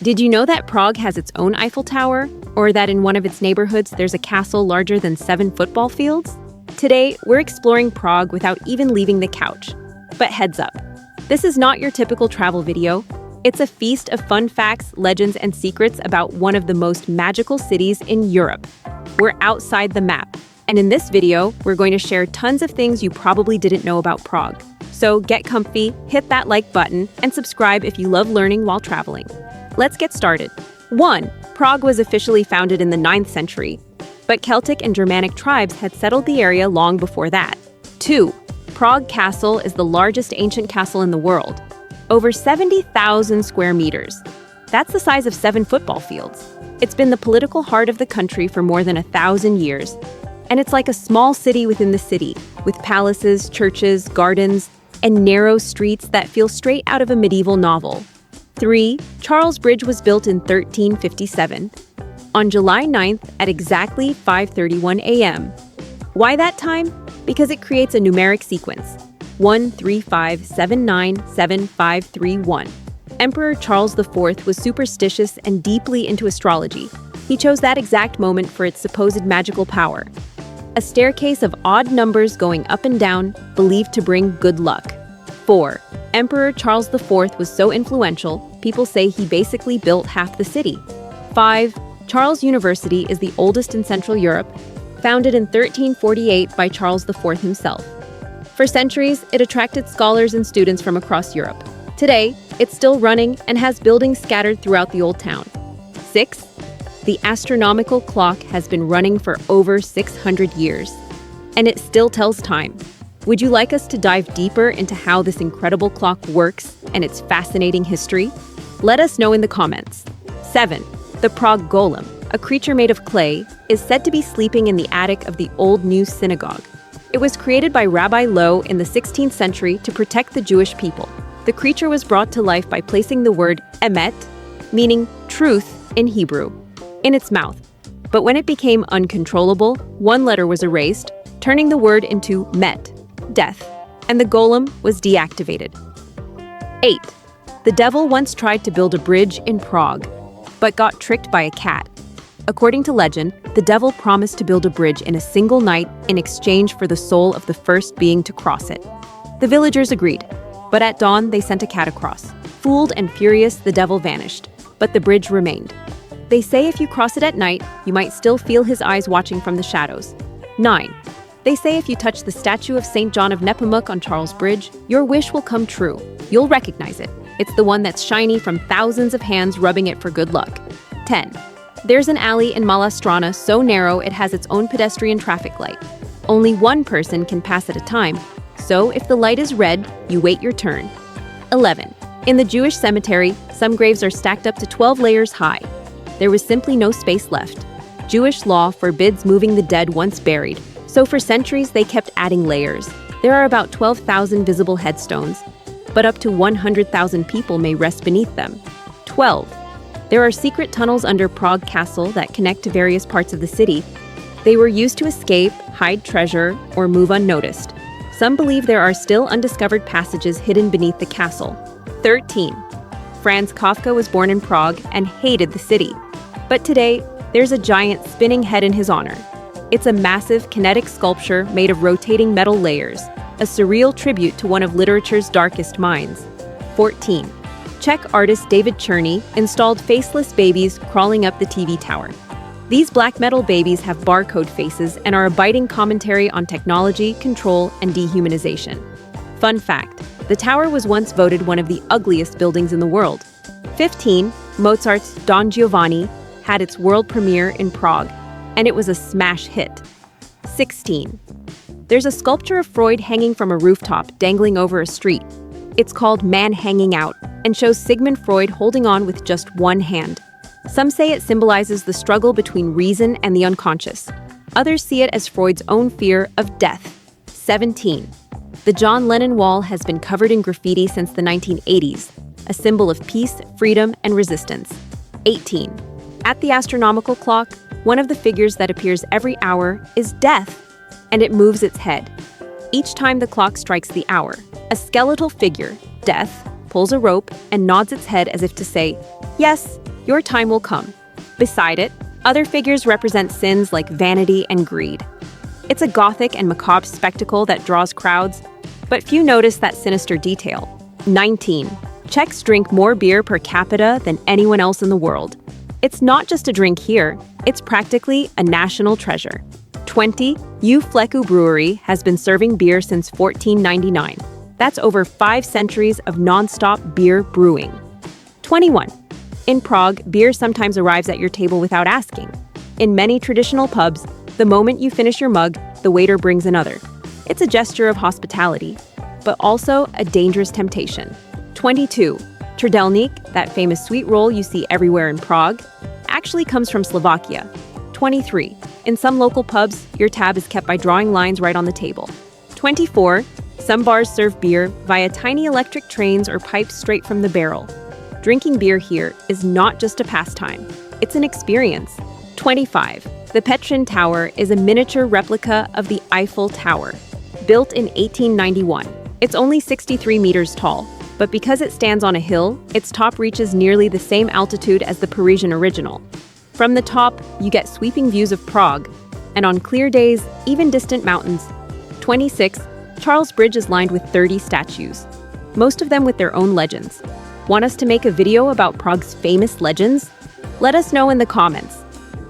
Did you know that Prague has its own Eiffel Tower? Or that in one of its neighborhoods there's a castle larger than 7 football fields? Today, we're exploring Prague without even leaving the couch. But heads up, this is not your typical travel video. It's a feast of fun facts, legends, and secrets about one of the most magical cities in Europe. We're outside the map, and in this video, we're going to share tons of things you probably didn't know about Prague. So get comfy, hit that like button, and subscribe if you love learning while traveling. Let's get started. 1. Prague was officially founded in the 9th century, but Celtic and Germanic tribes had settled the area long before that. 2. Prague Castle is the largest ancient castle in the world. Over 70,000 square meters. That's the size of 7 football fields. It's been the political heart of the country for more than 1,000 years. And it's like a small city within the city, with palaces, churches, gardens, and narrow streets that feel straight out of a medieval novel. 3. Charles Bridge was built in 1357. On July 9th at exactly 5:31 a.m. Why that time? Because it creates a numeric sequence. 135797531. Emperor Charles IV was superstitious and deeply into astrology. He chose that exact moment for its supposed magical power. A staircase of odd numbers going up and down, believed to bring good luck. 4. Emperor Charles IV was so influential, people say he basically built half the city. 5. Charles University is the oldest in Central Europe, founded in 1348 by Charles IV himself. For centuries, it attracted scholars and students from across Europe. Today, it's still running and has buildings scattered throughout the old town. 6. The astronomical clock has been running for over 600 years, and it still tells time. Would you like us to dive deeper into how this incredible clock works and its fascinating history? Let us know in the comments. 7. The Prague Golem, a creature made of clay, is said to be sleeping in the attic of the Old New Synagogue. It was created by Rabbi Loew in the 16th century to protect the Jewish people. The creature was brought to life by placing the word emet, meaning truth in Hebrew, in its mouth. But when it became uncontrollable, one letter was erased, turning the word into met, death, and the golem was deactivated. 8. The devil once tried to build a bridge in Prague, but got tricked by a cat. According to legend, the devil promised to build a bridge in a single night in exchange for the soul of the first being to cross it. The villagers agreed, but at dawn they sent a cat across. Fooled and furious, the devil vanished, but the bridge remained. They say if you cross it at night, you might still feel his eyes watching from the shadows. 9. They say if you touch the statue of St. John of Nepomuk on Charles Bridge, your wish will come true. You'll recognize it. It's the one that's shiny from thousands of hands rubbing it for good luck. 10. There's an alley in Mala Strana so narrow it has its own pedestrian traffic light. Only one person can pass at a time, so if the light is red, you wait your turn. 11. In the Jewish cemetery, some graves are stacked up to 12 layers high. There was simply no space left. Jewish law forbids moving the dead once buried, so for centuries they kept adding layers. There are about 12,000 visible headstones, but up to 100,000 people may rest beneath them. 12. There are secret tunnels under Prague Castle that connect to various parts of the city. They were used to escape, hide treasure, or move unnoticed. Some believe there are still undiscovered passages hidden beneath the castle. 13. Franz Kafka was born in Prague and hated the city. But today, there's a giant spinning head in his honor. It's a massive kinetic sculpture made of rotating metal layers, a surreal tribute to one of literature's darkest minds. 14. Czech artist David Černý installed faceless babies crawling up the TV tower. These black metal babies have barcode faces and are a biting commentary on technology, control, and dehumanization. Fun fact, the tower was once voted one of the ugliest buildings in the world. 15. Mozart's Don Giovanni had its world premiere in Prague, and it was a smash hit. 16. There's a sculpture of Freud hanging from a rooftop dangling over a street. It's called Man Hanging Out and shows Sigmund Freud holding on with just one hand. Some say it symbolizes the struggle between reason and the unconscious. Others see it as Freud's own fear of death. 17. The John Lennon Wall has been covered in graffiti since the 1980s, a symbol of peace, freedom, and resistance. 18. At the astronomical clock, one of the figures that appears every hour is death, and it moves its head. Each time the clock strikes the hour, a skeletal figure, death, pulls a rope, and nods its head as if to say, "Yes, your time will come." Beside it, other figures represent sins like vanity and greed. It's a gothic and macabre spectacle that draws crowds, but few notice that sinister detail. 19. Czechs drink more beer per capita than anyone else in the world. It's not just a drink here, it's practically a national treasure. 20. U Fleku Brewery has been serving beer since 1499. That's over 5 centuries of non-stop beer brewing. 21. In Prague, beer sometimes arrives at your table without asking. In many traditional pubs, the moment you finish your mug, the waiter brings another. It's a gesture of hospitality, but also a dangerous temptation. 22. Trdelník, that famous sweet roll you see everywhere in Prague, actually comes from Slovakia. 23. In some local pubs, your tab is kept by drawing lines right on the table. 24. Some bars serve beer via tiny electric trains or pipes straight from the barrel. Drinking beer here is not just a pastime, it's an experience. 25. The Petrin Tower is a miniature replica of the Eiffel Tower. Built in 1891, it's only 63 meters tall, but because it stands on a hill, its top reaches nearly the same altitude as the Parisian original. From the top, you get sweeping views of Prague, and on clear days, even distant mountains. 26. Charles Bridge is lined with 30 statues, most of them with their own legends. Want us to make a video about Prague's famous legends? Let us know in the comments.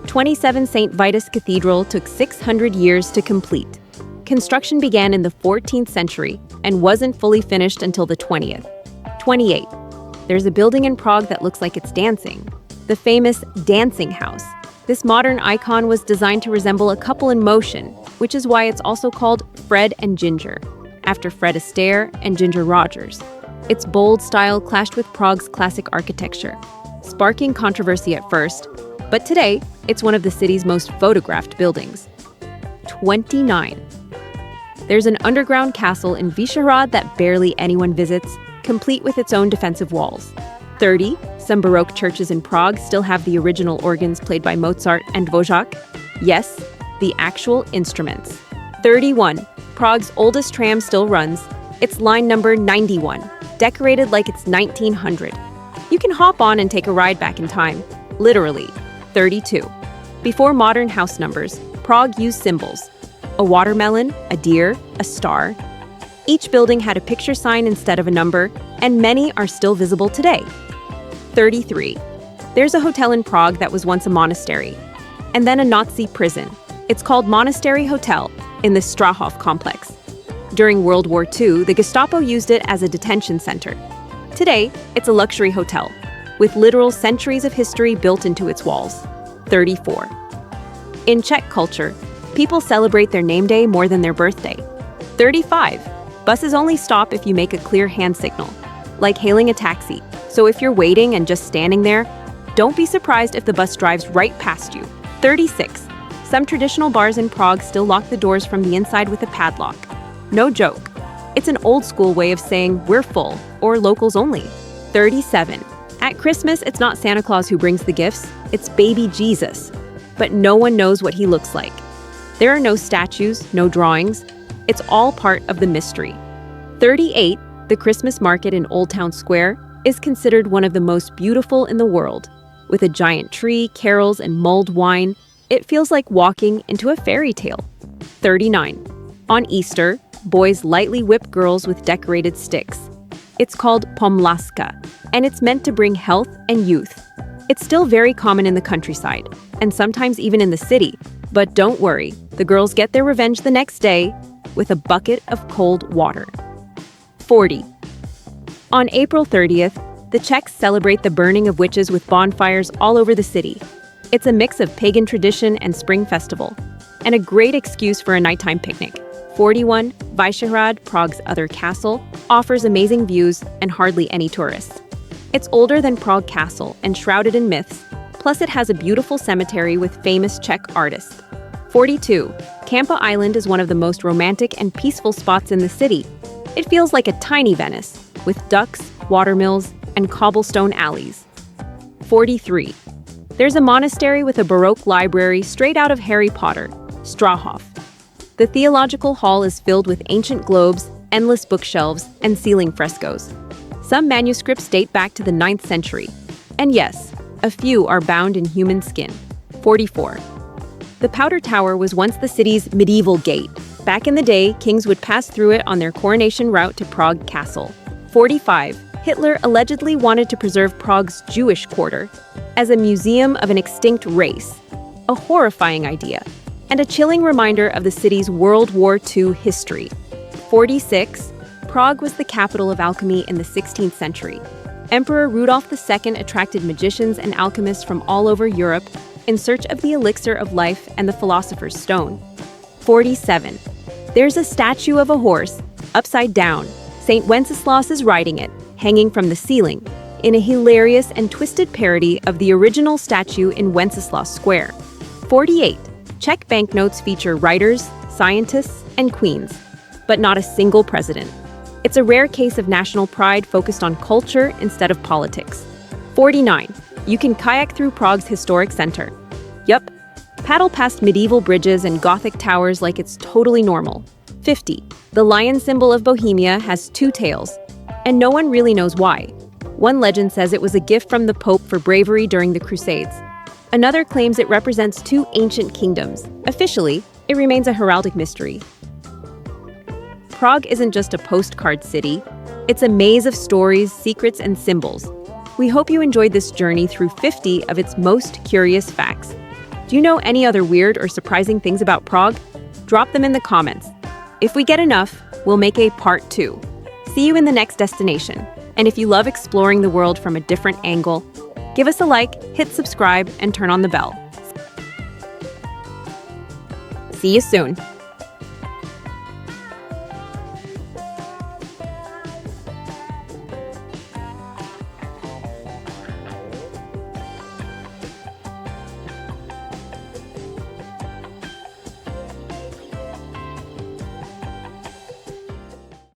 27. St. Vitus Cathedral took 600 years to complete. Construction began in the 14th century and wasn't fully finished until the 20th. 28. There's a building in Prague that looks like it's dancing. The famous Dancing House. This modern icon was designed to resemble a couple in motion, which is why it's also called Fred and Ginger, after Fred Astaire and Ginger Rogers. Its bold style clashed with Prague's classic architecture, sparking controversy at first, but today, it's one of the city's most photographed buildings. 29. There's an underground castle in Vyšehrad that barely anyone visits, complete with its own defensive walls. 30. Some Baroque churches in Prague still have the original organs played by Mozart and Dvořák. Yes, the actual instruments. 31. Prague's oldest tram still runs. It's line number 91, decorated like it's 1900. You can hop on and take a ride back in time, literally. 32. Before modern house numbers, Prague used symbols. A watermelon, a deer, a star. Each building had a picture sign instead of a number, and many are still visible today. 33. There's a hotel in Prague that was once a monastery, and then a Nazi prison. It's called Monastery Hotel in the Strahov complex. During World War II, the Gestapo used it as a detention center. Today, it's a luxury hotel, with literal centuries of history built into its walls. 34. In Czech culture, people celebrate their name day more than their birthday. 35. Buses only stop if you make a clear hand signal, like hailing a taxi. So if you're waiting and just standing there, don't be surprised if the bus drives right past you. 36. Some traditional bars in Prague still lock the doors from the inside with a padlock. No joke. It's an old-school way of saying we're full, or locals only. 37. At Christmas, it's not Santa Claus who brings the gifts, it's baby Jesus. But no one knows what he looks like. There are no statues, no drawings. It's all part of the mystery. 38. The Christmas market in Old Town Square is considered one of the most beautiful in the world. With a giant tree, carols, and mulled wine, it feels like walking into a fairy tale. 39. On Easter, boys lightly whip girls with decorated sticks. It's called pomlaska, and it's meant to bring health and youth. It's still very common in the countryside, and sometimes even in the city. But don't worry, the girls get their revenge the next day with a bucket of cold water. 40. On April 30th, the Czechs celebrate the burning of witches with bonfires all over the city. It's a mix of pagan tradition and spring festival, and a great excuse for a nighttime picnic. 41. Vyšehrad, Prague's other castle, offers amazing views and hardly any tourists. It's older than Prague Castle and shrouded in myths, plus it has a beautiful cemetery with famous Czech artists. 42. Kampa Island is one of the most romantic and peaceful spots in the city. It feels like a tiny Venice, with ducks, watermills, and cobblestone alleys. 43. There's a monastery with a Baroque library straight out of Harry Potter, Strahov. The theological hall is filled with ancient globes, endless bookshelves, and ceiling frescoes. Some manuscripts date back to the 9th century. And yes, a few are bound in human skin. 44. The Powder Tower was once the city's medieval gate. Back in the day, kings would pass through it on their coronation route to Prague Castle. 45. Hitler allegedly wanted to preserve Prague's Jewish quarter as a museum of an extinct race. A horrifying idea, and a chilling reminder of the city's World War II history. 46. Prague was the capital of alchemy in the 16th century. Emperor Rudolf II attracted magicians and alchemists from all over Europe in search of the elixir of life and the philosopher's stone. 47. There's a statue of a horse, upside down. St. Wenceslas is riding it, hanging from the ceiling, in a hilarious and twisted parody of the original statue in Wenceslas Square. 48. Czech banknotes feature writers, scientists, and queens, but not a single president. It's a rare case of national pride focused on culture instead of politics. 49. You can kayak through Prague's historic center. Yup, paddle past medieval bridges and Gothic towers like it's totally normal. 50. The lion symbol of Bohemia has two tails, and no one really knows why. One legend says it was a gift from the Pope for bravery during the Crusades. Another claims it represents two ancient kingdoms. Officially, it remains a heraldic mystery. Prague isn't just a postcard city. It's a maze of stories, secrets, and symbols. We hope you enjoyed this journey through 50 of its most curious facts. Do you know any other weird or surprising things about Prague? Drop them in the comments. If we get enough, we'll make a part 2. See you in the next destination. And if you love exploring the world from a different angle, give us a like, hit subscribe, and turn on the bell. See you soon.